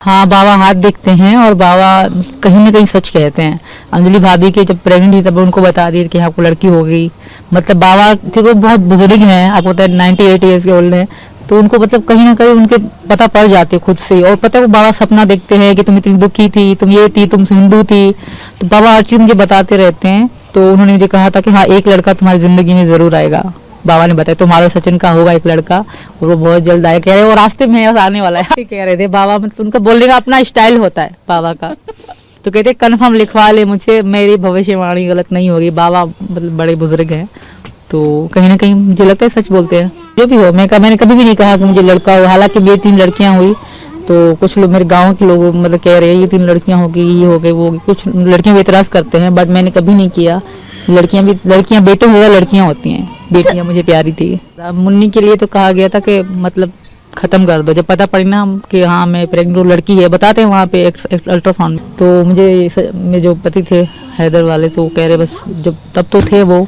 हाँ, बाबा हाथ देखते हैं और बाबा कहीं ना कहीं सच कहते हैं। अंजलि भाभी के जब प्रेग्नेंट थी तब उनको बता दिया कि आपको लड़की हो गई। मतलब बाबा क्योंकि वो बहुत बुजुर्ग हैं, आपको पता है 98 ईयर्स के ओल्ड हैं, तो उनको मतलब कहीं ना कहीं उनके पता पड़ जाती है खुद से। और पता है वो बाबा सपना देखते हैं कि तुम इतनी दुखी थी, तुम ये थी, तुम हिंदू थी, तो बाबा हर चीज मुझे बताते रहते हैं। तो उन्होंने मुझे कहा था कि हाँ, एक लड़का तुम्हारी जिंदगी में जरूर आएगा। बाबा ने बताया तुम्हारा सचिन का होगा एक लड़का, और वो बहुत जल्द आया। कह रहे वो रास्ते में है, आने वाला है कह रहे थे बाबा। मतलब उनका बोलने का अपना स्टाइल होता है बाबा का। तो कहते कन्फर्म लिखवा ले मुझसे, मेरी भविष्यवाणी गलत नहीं होगी। बाबा मतलब बड़े बुजुर्ग हैं, तो कहीं ना कहीं मुझे लगता है सच बोलते हैं। जो भी हो, मैंने कभी भी नहीं कहा कि मुझे लड़का हो। हालांकि मेरी 3 लड़कियां हुई, तो कुछ लोग मेरे गांव के लोग मतलब कह रहे हैं ये 3 लड़कियां होगी, ये हो गई, वो होगी। कुछ लड़कियां भी इतराज करते हैं, बट मैंने कभी नहीं किया। लड़कियां बेटे हो या लड़कियां होती हैं, बेटियां मुझे प्यारी थी। मुन्नी के लिए तो कहा गया था कि मतलब खत्म कर दो। जब पता पड़ी ना कि हाँ मैं प्रेग्नेंट हूँ, लड़की है, बताते हैं वहाँ पे अल्ट्रासाउंड में। तो मेरे जो पति थे हैदर वाले, तो कह रहे बस, जब तब तो थे वो,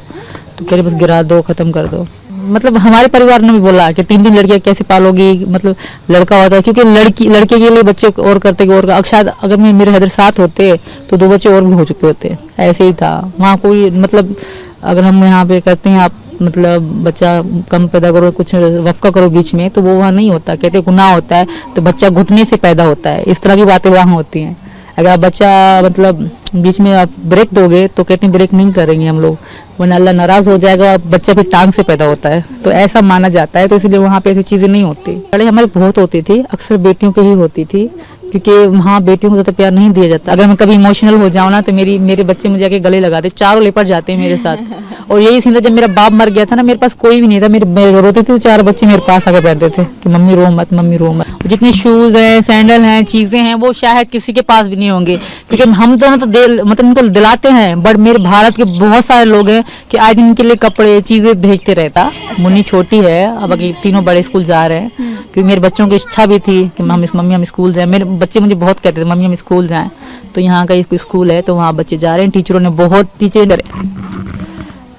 तो कह रहे बस गिरा दो, खत्म कर दो। मतलब हमारे परिवार ने भी बोला कि 3 लड़कियां कैसे पालोगी, मतलब लड़का होता है। क्योंकि लड़के के लिए बच्चे और करते और शायद अगर मेरे हैदर साथ होते तो 2 बच्चे और भी हो चुके होते। ऐसे ही था वहाँ। कोई मतलब अगर हम यहाँ पे करते हैं आप मतलब बच्चा कम पैदा करो, कुछ वफका करो बीच में, तो वो वहाँ नहीं होता। कहते गुनाह होता है, तो बच्चा घुटने से पैदा होता है। इस तरह की बातें वहाँ होती हैं। अगर आप बच्चा मतलब बीच में आप ब्रेक दोगे तो कहते हैं ब्रेक नहीं करेंगे हम लोग, वरना अल्लाह नाराज हो जाएगा और बच्चा फिर टांग से पैदा होता है, तो ऐसा माना जाता है। तो इसलिए वहाँ पे ऐसी चीजें नहीं होती। पहले हमारी बहुत होती थी, अक्सर बेटियों पे ही होती थी, क्योंकि वहाँ बेटियों को ज्यादा प्यार नहीं दिया जाता। अगर मैं कभी इमोशनल हो जाऊँ ना, तो मेरे बच्चे मुझे आके गले लगाते, चारों लिपट जाते हैं मेरे साथ। और यही सीन था जब मेरा बाप मर गया था ना, मेरे पास कोई भी नहीं था। मेरे रोते थे तो 4 बच्चे मेरे पास आके बैठते थे कि मम्मी रो मत, मम्मी रो मत। जितने शूज हैं, सैंडल हैं, चीजें हैं, वो शायद किसी के पास भी नहीं होंगे, क्योंकि हम दोनों तो मतलब उनको दिलाते हैं। बट मेरे भारत के बहुत सारे लोग हैं कि आज दिन के लिए कपड़े चीजें भेजते रहता। मुन्नी छोटी है, अब अभी तीनों बड़े स्कूल जा रहे हैं, क्योंकि मेरे बच्चों की इच्छा भी थी कि मम्मी हम स्कूल जाएं। मेरे बच्चे मुझे बहुत कहते थे मम्मी हम स्कूल जाएं। तो यहाँ का स्कूल है, तो वहाँ बच्चे जा रहे हैं। टीचरों ने बहुत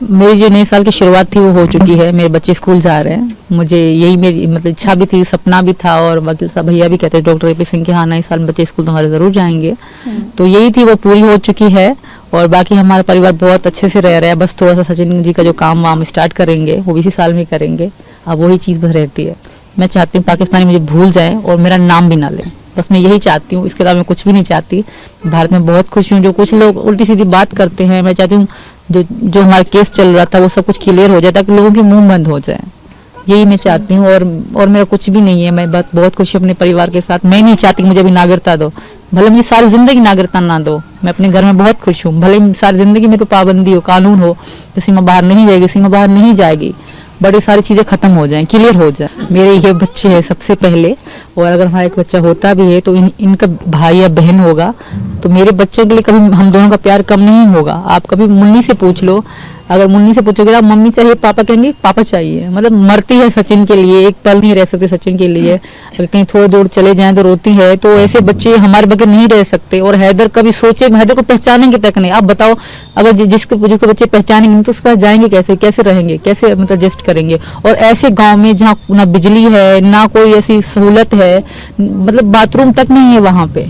मेरी जो नए साल की शुरुआत थी वो हो चुकी है। मेरे बच्चे स्कूल जा रहे हैं। मुझे यही मेरी मतलब इच्छा भी थी, सपना भी था। और वकील साहब भैया भी कहते थे डॉक्टर ए पी सिंह के, हाँ नए साल में बच्चे स्कूल तुम्हारे जरूर जाएंगे। तो यही थी, वो पूरी हो चुकी है। और बाकी हमारा परिवार बहुत अच्छे से रह रहा है। बस थोड़ा सा सचिन जी का जो काम वाम स्टार्ट करेंगे वो इसी साल में करेंगे। अब वही चीज़ बस रहती है। मैं चाहती हूँ पाकिस्तानी मुझे भूल जाए और मेरा नाम भी ना लें, बस मैं यही चाहती हूँ। इसके अलावा मैं कुछ भी नहीं चाहती। भारत में बहुत खुश हूँ। जो कुछ लोग उल्टी सीधी बात करते हैं, मैं चाहती हूँ जो हमारा केस चल रहा था वो सब कुछ क्लियर हो जाए, ताकि लोगों के मुंह बंद हो जाए। यही मैं चाहती हूँ। और मेरा कुछ भी नहीं है। मैं बहुत खुश हूँ अपने परिवार के साथ। मैं नहीं चाहती कि मुझे अभी नागरिकता दो, भले मुझे सारी जिंदगी नागरिकता ना दो। मैं अपने घर में बहुत खुश हूँ, भले सारी जिंदगी में तो पाबंदी हो, कानून हो, सीमा बाहर नहीं जाएगी, सीमा बाहर नहीं जाएगी, बड़ी सारी चीजें खत्म हो जाएं, क्लियर हो जाए। मेरे ये बच्चे हैं सबसे पहले, और अगर हमारा एक बच्चा होता भी है तो इनका भाई या बहन होगा, तो मेरे बच्चों के लिए कभी हम दोनों का प्यार कम नहीं होगा। आप कभी मुन्नी से पूछ लो, अगर मुन्नी से पूछोगे ना मम्मी चाहिए, पापा कहेंगे पापा चाहिए। मतलब मरती है सचिन के लिए, एक पल नहीं रह सकती सचिन के लिए। अगर कहीं थोड़ी दूर चले जाएं तो रोती है। तो ऐसे बच्चे हमारे बगैर नहीं रह सकते। और हैदर कभी सोचे, हैदर को पहचानेंगे तक नहीं। आप बताओ, अगर जिसके बच्चे पहचानेंगे तो उसके पास जाएंगे कैसे रहेंगे, कैसे मतलब एडजस्ट करेंगे। और ऐसे गाँव में जहाँ ना बिजली है, ना कोई ऐसी सहूलत है, मतलब बाथरूम तक नहीं है वहाँ पे,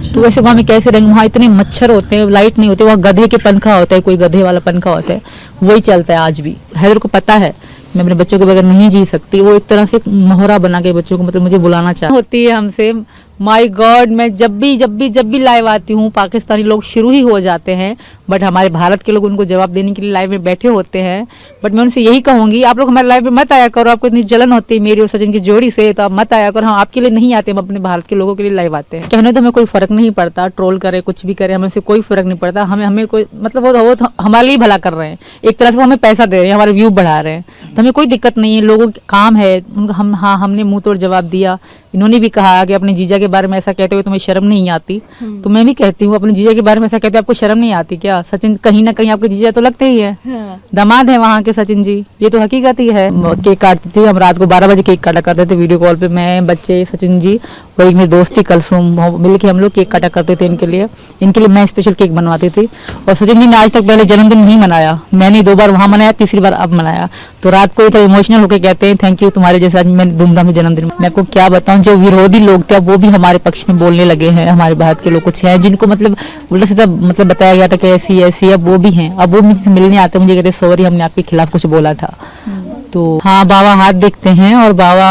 तो ऐसे गांव में कैसे रहेंगे। वहाँ इतने मच्छर होते हैं, लाइट नहीं होती, वहाँ गधे के पंखा होता है, कोई गधे वाला पंखा होता है, वही चलता है आज भी। हैदर को पता है मैं अपने बच्चों के बगैर नहीं जी सकती। वो एक तरह से मोहरा बना के बच्चों को मतलब मुझे बुलाना चाहती होती है हमसे। माय गॉड, मैं जब भी लाइव आती हूँ पाकिस्तानी लोग शुरू ही हो जाते हैं, बट हमारे भारत के लोग उनको जवाब देने के लिए लाइव में बैठे होते हैं। बट मैं उनसे यही कहूंगी, आप लोग हमारे लाइव में मत आया करो। आपको इतनी जलन होती है मेरी और सचिन की जोड़ी से, तो आप मत आया करो। हम आपके लिए नहीं आते, हम अपने भारत के लोगों के लिए लाइव आते हैं। कहने तो हमें कोई फर्क नहीं पड़ता, ट्रोल करे कुछ भी करे, हमें से कोई फर्क नहीं पड़ता। हमें कोई मतलब वो तो हमारे लिए भला कर रहे हैं, एक तरह से वो हमें पैसा दे रहे हैं, हमारे व्यू बढ़ा रहे हैं, तो हमें कोई दिक्कत नहीं है। लोगों का काम है, हमने मुंह तोड़ जवाब दिया। इन्होंने भी कहा कि अपने जीजा के बारे में ऐसा कहते हुए तुम्हें शर्म नहीं आती, तो मैं भी कहती हूँ अपने जीजा के बारे में ऐसा कहते हुए आपको शर्म नहीं आती क्या? सचिन कहीं ना कहीं आपके जीजा तो लगते ही है, दामाद है वहाँ के सचिन जी, ये तो हकीकत ही है। केक काटती थी, हम रात को 12 बजे केक काटा करते थे वीडियो कॉल पे, मैं, बच्चे, सचिन जी और एक मेरी दोस्त थी कलसुम, वो मिल के हम लोग केक काटा करते थे इनके लिए मैं स्पेशल केक बनवाती थी। और सचिन जी ने आज तक पहले जन्मदिन नहीं मनाया, मैंने 2 बार वहाँ मनाया, तीसरी बार अब मनाया। तो रात को थोड़ा इमोशनल होकर कहते हैं थैंक यू तुम्हारे जैसे आज मैंने धूमधाम से जन्मदिन। मैं आपको क्या बताऊं, जो विरोधी लोग थे वो भी हमारे पक्ष में बोलने लगे हैं। हमारे भारत के लोग कुछ हैं जिनको मतलब उल्टा सीधा मतलब बताया गया था कि ऐसी ऐसी, अब वो भी हैं, अब वो मुझे मिलने आते, मुझे कहते सॉरी हमने आपके खिलाफ कुछ बोला था। तो हाँ, बाबा हाथ देखते हैं और बाबा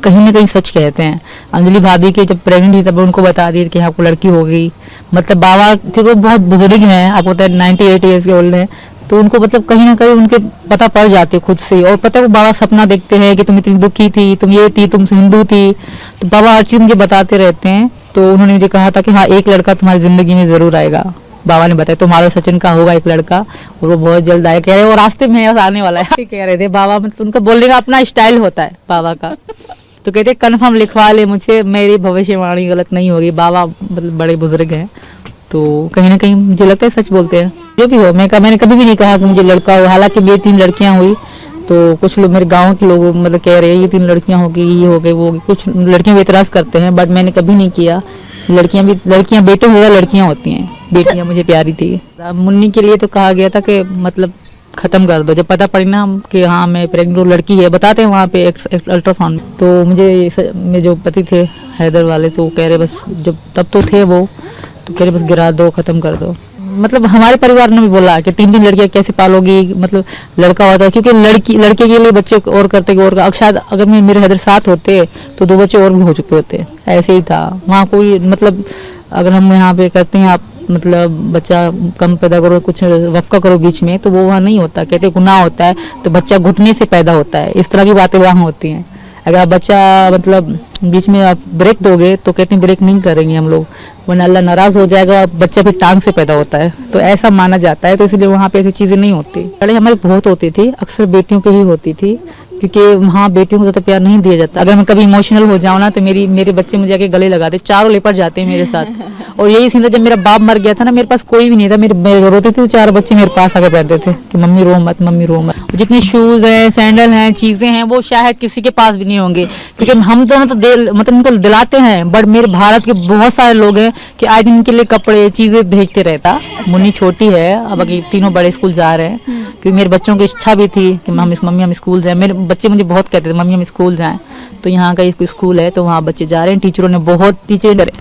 कहीं ना कहीं सच कहते हैं। अंजलि भाभी के जब प्रेग्नेंट थी तब उनको बता दिया कि आपको लड़की हो गई। मतलब बाबा क्योंकि वो बहुत बुजुर्ग हैं, आपको पता है 98 ईयर्स के ओल्ड हैं, तो उनको मतलब कहीं ना कहीं उनके पता पड़ जाते खुद से। और पता है वो बाबा सपना देखते हैं कि तुम इतनी दुखी थी, तुम ये थी, तुम हिंदू थी, तो बाबा हर चीज मुझे बताते रहते हैं। तो उन्होंने मुझे कहा था कि हाँ एक लड़का तुम्हारी जिंदगी में जरूर आएगा। बाबा ने बताया तुम्हारा सचिन का होगा एक लड़का और वो बहुत जल्द आया, कह रहे वो रास्ते में आने वाला है कह रहे थे बाबा। मतलब उनका बोलने का अपना स्टाइल होता है बाबा का। तो कहते कन्फर्म लिखवा ले मुझसे, मेरी भविष्यवाणी गलत नहीं होगी। बाबा मतलब बड़े बुजुर्ग हैं, तो कहीं ना कहीं मुझे लगता है सच बोलते हैं। जो भी हो, मैंने कभी भी नहीं कहा कि मुझे लड़का हो। हालांकि मेरी 3 लड़कियां हुई, तो कुछ लोग मेरे गांव के लोग मतलब कह रहे हैं ये 3 लड़कियां होगी, ये हो गई वो होगी, कुछ लड़कियां भी एतराज करते हैं, बट मैंने कभी नहीं किया। लड़कियां बेटे हो लड़कियां होती हैं, बेटियां मुझे प्यारी थी। मुन्नी के लिए तो कहा गया था कि मतलब खत्म कर दो, जब पता पड़ी ना कि हाँ मैं प्रेग्नेंट लड़की है, बताते हैं वहाँ पे अल्ट्रासाउंड। तो मेरे जो पति थे हैदर वाले, तो कह रहे बस जब तब तो थे वो, तो कह रहे बस गिरा दो, खत्म कर दो। मतलब हमारे परिवार ने भी बोला कि 3 लड़कियां कैसे पालोगी, मतलब लड़का होता है क्योंकि लड़के के लिए बच्चे और करते और शायद अगर मेरे हैदर साथ होते तो 2 बच्चे और भी हो चुके होते। ऐसे ही था वहाँ कोई मतलब अगर हम यहाँ पे करते हैं आप मतलब बच्चा कम पैदा करो, कुछ वक्का करो बीच में, तो वो वहाँ नहीं होता। कहते गुनाह होता है, तो बच्चा घुटने से पैदा होता है, इस तरह की बातें वहाँ होती हैं। अगर आप बच्चा मतलब बीच में आप ब्रेक दोगे तो कहते हैं ब्रेक नहीं करेंगे हम लोग, वरना अल्लाह नाराज हो जाएगा और बच्चा फिर टांग से पैदा होता है, तो ऐसा माना जाता है। तो इसलिए वहाँ पे ऐसी चीजें नहीं होती। लड़ाई हमारी बहुत होती थी, अक्सर बेटियों पे ही होती थी, क्योंकि वहाँ बेटियों को ज्यादा प्यार नहीं दिया जाता। अगर मैं कभी इमोशनल हो जाऊँ ना तो मेरे बच्चे मुझे आके गले लगाते, चारों लेपट जाते हैं मेरे साथ। और यही सीन था जब मेरा बाप मर गया था ना, मेरे पास कोई भी नहीं था, मेरे रोते थे तो 4 बच्चे मेरे पास आकर बैठते थे कि मम्मी रो मत, मम्मी रो मत। जितने शूज हैं, सैंडल हैं, चीजें हैं, वो शायद किसी के पास भी नहीं होंगे, क्योंकि हम दोनों तो मतलब उनको दिलाते हैं, बट मेरे भारत के बहुत सारे लोग हैं कि आज दिन के लिए कपड़े चीजें भेजते रहता। मुन्नी छोटी है, अब अभी तीनों बड़े स्कूल जा रहे हैं, क्योंकि मेरे बच्चों की इच्छा भी थी कि मम्मी हम स्कूल जाए। मेरे बच्चे मुझे बहुत कहते थे मम्मी हम स्कूल जाएं, तो यहाँ का स्कूल है तो वहाँ बच्चे जा रहे हैं। टीचरों ने बहुत टीचर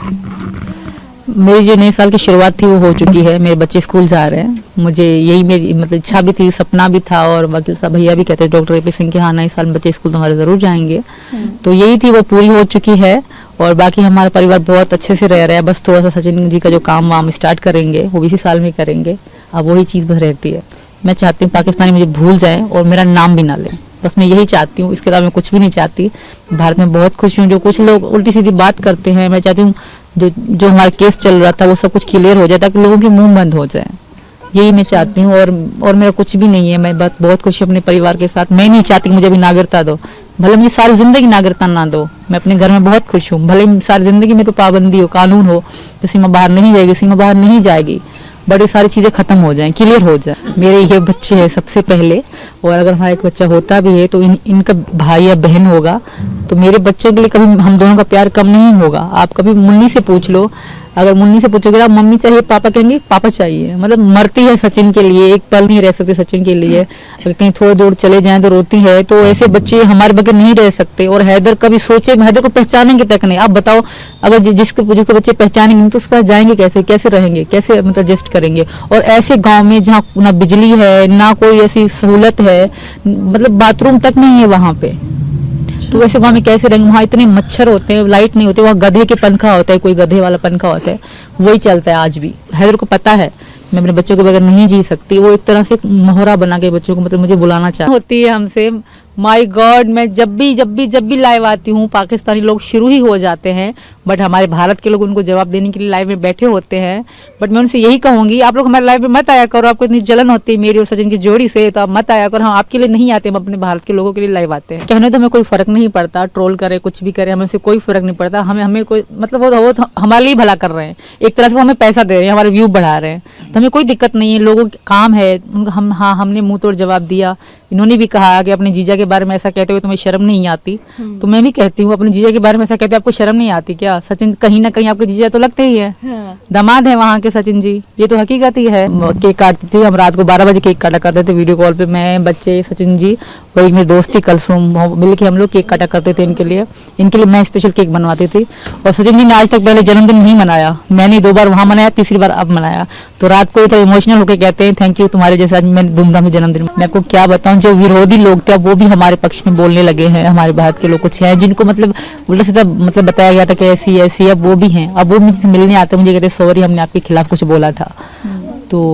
मेरी जो नए साल की शुरुआत थी वो हो चुकी है, मेरे बच्चे स्कूल जा रहे हैं। मुझे यही मेरी मतलब इच्छा भी थी, सपना भी था, और वकील साहब भैया भी कहते डॉक्टर AP सिंह के हाँ नए साल में बच्चे स्कूल तुम्हारे जरूर जाएंगे। तो यही थी, वो पूरी हो चुकी है। और बाकी हमारा परिवार बहुत अच्छे से रह रहा है, बस थोड़ा सा सचिन जी का जो काम वाम स्टार्ट करेंगे वो इसी साल में करेंगे। अब वही चीज़ बस रहती है। मैं चाहती हूँ पाकिस्तानी मुझे भूल जाए और मेरा नाम भी ना लें, बस मैं यही चाहती हूँ, इसके अलावा मैं कुछ भी नहीं चाहती। भारत में बहुत खुश हूँ। जो कुछ लोग उल्टी सीधी बात करते हैं, मैं चाहती हूँ जो हमारा केस चल रहा था वो सब कुछ क्लियर हो जाए ताकि लोगों के मुंह बंद हो जाए, यही मैं चाहती हूँ। और मेरा कुछ भी नहीं है, मैं बहुत खुश हूँ अपने परिवार के साथ। मैं नहीं चाहती कि मुझे अभी नागरिकता दो, भले मुझे सारी जिंदगी नागरिकता ना दो, मैं अपने घर में बहुत खुश हूँ। भले सारी जिंदगी मेरे पे पाबंदी हो, कानून हो, सीमा बाहर नहीं जाएगी, सीमा बाहर नहीं जाएगी, बड़ी सारी चीजें खत्म हो जाएं, क्लियर हो जाए। मेरे ये बच्चे हैं सबसे पहले, और अगर हमारा एक बच्चा होता भी है तो इनका भाई या बहन होगा, तो मेरे बच्चे के लिए कभी हम दोनों का प्यार कम नहीं होगा। आप कभी मुन्नी से पूछ लो, अगर मुन्नी से पूछोगे आप मम्मी चाहिए पापा कहेंगे पापा चाहिए, मतलब मरती है सचिन के लिए, एक पल नहीं रह सकती सचिन के लिए। अगर कहीं थोड़ी दूर चले जाएं तो रोती है, तो ऐसे बच्चे हमारे बगैर नहीं रह सकते। और हैदर कभी सोचे, हैदर को पहचानेंगे तक नहीं। आप बताओ, अगर जिसके बच्चे पहचानेंगे नहीं तो उस पास जाएंगे कैसे रहेंगे, कैसे मतलब एडजस्ट करेंगे। और ऐसे गाँव में जहाँ ना बिजली है ना कोई ऐसी सहूलत है, मतलब बाथरूम तक नहीं है वहाँ पे, तो वैसे गाँव में कैसे रहेंगे। वहाँ इतने मच्छर होते हैं, लाइट नहीं होती, वहाँ गधे के पंखा होता है, कोई गधे वाला पंखा होता है, वही चलता है आज भी। हैदर को पता है मैं अपने बच्चों के बगैर नहीं जी सकती। वो एक तरह से मोहरा बना के बच्चों को मतलब मुझे बुलाना चाहती होती है हमसे। माय गॉड, मैं जब भी लाइव आती हूँ पाकिस्तानी लोग शुरू ही हो जाते हैं, बट हमारे भारत के लोग उनको जवाब देने के लिए लाइव में बैठे होते हैं। बट मैं उनसे यही कहूंगी, आप लोग हमारे लाइव में मत आया करो, आपको इतनी जलन होती है मेरी और सचिन की जोड़ी से, तो आप मत आया करो। हम आपके लिए नहीं आते, हम अपने भारत के लोगों के लिए लाइव आते हैं। कहने तो हमें कोई फर्क नहीं पड़ता, ट्रोल करे कुछ भी करे, हमें से कोई फर्क नहीं पड़ता। हमें कोई मतलब वो तो हमारे लिए भला कर रहे हैं, एक तरह से वो हमें पैसा दे रहे हैं, हमारे व्यू बढ़ा रहे हैं, तो हमें कोई दिक्कत नहीं है। लोगों का काम है, हमने मुंह तोड़ जवाब दिया इन्होंने भी कहा कि अपने जीजा के बारे में ऐसा कहते हुए तुम्हें शर्म नहीं आती। तो मैं भी कहती हूँ अपने जीजा के बारे में ऐसा कहते हुए आपको शर्म नहीं आती क्या? सचिन कहीं ना कहीं आपके जीजा तो लगते ही है, दामाद है वहाँ के सचिन जी, ये तो हकीकत ही है। केक काटती थी, हम रात को 12 बजे केक काटा करते थे वीडियो कॉल पे, मैं, बच्चे, सचिन जी और एक मेरी दोस्त थी कलसुम, मिलके हम लोग केक काटा करते थे इनके लिए मैं स्पेशल केक बनवाती थी। और सचिन जी ने आज तक पहले जन्मदिन नहीं मनाया, मैंने 2 बार वहाँ मनाया, तीसरी बार अब मनाया। तो रात को तो इमोशनल होकर कहते हैं थैंक यू तुम्हारे जैसा आज मैंने धूमधाम से जन्मदिन। मैं आपको क्या बताऊं, जो विरोधी लोग थे अब वो भी हमारे पक्ष में बोलने लगे हैं। हमारे भारत के लोग कुछ हैं जिनको मतलब उल्टा सीधा मतलब बताया गया था कि ऐसी ऐसी, अब वो भी हैं, अब वो मुझसे मिलने आते, मुझे कहते सॉरी हमने आपके खिलाफ कुछ बोला था। तो